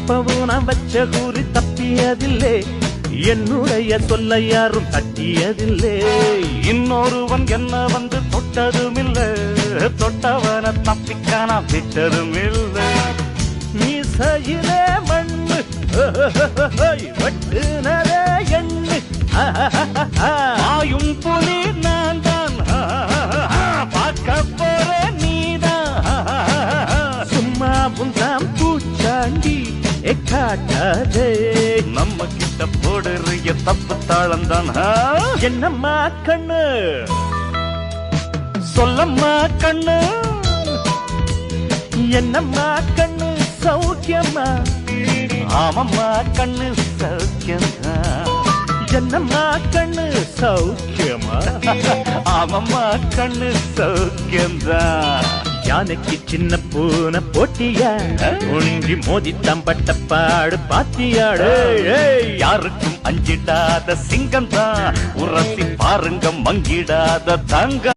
எப்பவும் நான் வச்ச கூறி தப்பியதில்லை, என்னுடைய சொல்ல யாரும் தட்டியதில்லை. இன்னொருவன் என்ன வந்து தொட்டதுமில்ல, தொட்டவன தப்பிக்கான விட்டதும் இல்லை. மீசையிலே மண்ணு வெட்டுனதே எண்ணு, ஆயும் புலி நான் தான், பார்க்க போற நீதான். சும்மா புந்தாம் பூச்சாண்டி காட்டாதே, நம்ம கிட்ட போடுறிய தப்பு தாளம் தான். என்னம்மா கண்ணு சொல்லம்மா கண்ணு, என்னம்மா கண்ணு சௌக்கியம்மா, ஆமம்மா கண்ணு சௌக்கியம், என்னம்மா கண்ணு சௌக்கியமா, ஆமம்மா கண்ணு சௌக்கியம்தான். யானைக்கு சின்ன பூனை போட்டியா, ஒன்றி மோதித்தான் பட்ட பாடு பாத்தியாடு. யாருக்கும் அஞ்சிடாத சிங்கம் தான், உரசி பாருங்க மங்கிடாத தங்க.